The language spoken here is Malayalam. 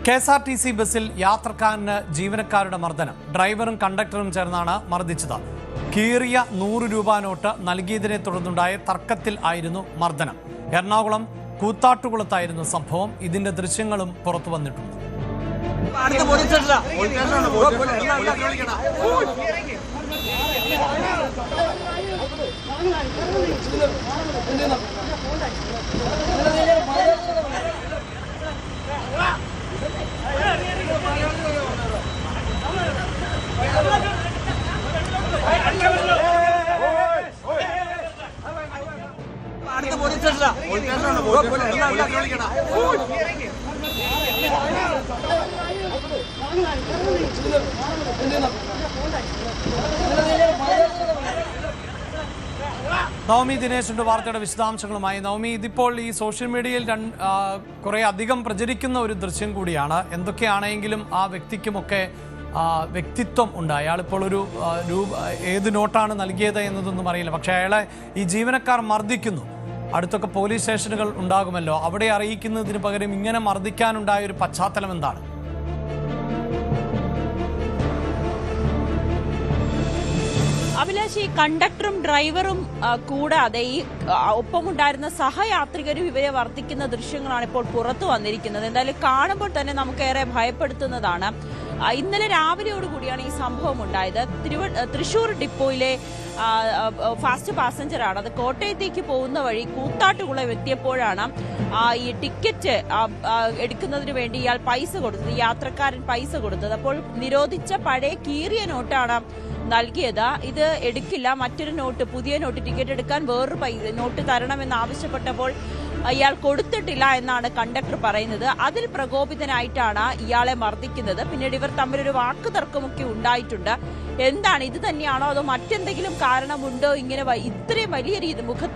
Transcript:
KSRTC ബസ്സിൽ യാത്രക്കാരന് ജീവനക്കാരുടെ മർദ്ദനം. ഡ്രൈവറും കണ്ടക്ടറും ചേർന്നാണ് മർദ്ദിച്ചത്. കീറിയ 100 രൂപ നോട്ട് നൽകിയതിനെ തുടർന്നുണ്ടായ തർക്കത്തിൽ ആയിരുന്നു മർദ്ദനം. എറണാകുളം കൂത്താട്ടുകുളത്തായിരുന്നു സംഭവം. ഇതിന്റെ ദൃശ്യങ്ങളും പുറത്തു വന്നിട്ടുണ്ട്. നവമി ദിനേശുണ്ട് വാർത്തയുടെ വിശദാംശങ്ങളുമായി. നവമി, ഇതിപ്പോൾ ഈ സോഷ്യൽ മീഡിയയിൽ കുറെ അധികം പ്രചരിക്കുന്ന ഒരു ദൃശ്യം കൂടിയാണ്. എന്തൊക്കെയാണെങ്കിലും ആ വ്യക്തിക്കുമൊക്കെ വ്യക്തിത്വം ഉണ്ട്. അയാളിപ്പോൾ ഒരു ഏത് നോട്ടാണ് നൽകിയത് എന്നതൊന്നും അറിയില്ല. പക്ഷെ അയാളെ ഈ ജീവനക്കാർ മർദ്ദിക്കുന്നു. അടുത്തൊക്കെ പോലീസ് സ്റ്റേഷനുകൾ ഉണ്ടാകുമല്ലോ. അവിടെ അറിയിക്കുന്നതിന് പകരം ഇങ്ങനെ മർദ്ദിക്കാനുണ്ടായ ഒരു പശ്ചാത്തലം എന്താണ്? അഭിലാഷ്, ഈ കണ്ടക്ടറും ഡ്രൈവറും കൂടാതെ ഈ ഒപ്പമുണ്ടായിരുന്ന സഹയാത്രികരും ഇവരെ വർദ്ധിക്കുന്ന ദൃശ്യങ്ങളാണ് ഇപ്പോൾ പുറത്തു വന്നിരിക്കുന്നത്. എന്തായാലും കാണുമ്പോൾ തന്നെ നമുക്കേറെ ഭയപ്പെടുത്തുന്നതാണ്. ഇന്നലെ രാവിലെയോടുകൂടിയാണ് ഈ സംഭവം ഉണ്ടായത്. തൃശൂർ ഡിപ്പോയിലെ ഫാസ്റ്റ് പാസഞ്ചറാണ്. അത് കോട്ടയത്തേക്ക് പോകുന്ന വഴി കൂത്താട്ടുകുളം എത്തിയപ്പോഴാണ് ഈ ടിക്കറ്റ് എടുക്കുന്നതിന് വേണ്ടി ഇയാൾ പൈസ കൊടുത്തത്, യാത്രക്കാരൻ പൈസ കൊടുത്തത്. അപ്പോൾ നിരോധിച്ച പഴയ കീറിയ നോട്ടാണ് നൽകിയത്. ഇത് എടുക്കില്ല, മറ്റൊരു നോട്ട്, പുതിയ നോട്ട്, ടിക്കറ്റ് എടുക്കാൻ വേറൊരു നോട്ട് തരണമെന്ന് ആവശ്യപ്പെട്ടപ്പോൾ ഇയാൾ കൊടുത്തിട്ടില്ല എന്നാണ് കണ്ടക്ടർ പറയുന്നത്. അതിൽ പ്രകോപിതനായിട്ടാണ് ഇയാളെ മർദ്ദിക്കുന്നത്. പിന്നീട് ഇവർ തമ്മിലൊരു വാക്ക് തർക്കമൊക്കെ ഉണ്ടായിട്ടുണ്ട്. എന്താണ്, ഇത് തന്നെയാണോ അതോ മറ്റെന്തെങ്കിലും കാരണമുണ്ടോ ഇങ്ങനെ ഇത്രയും വലിയ മുഖത്ത്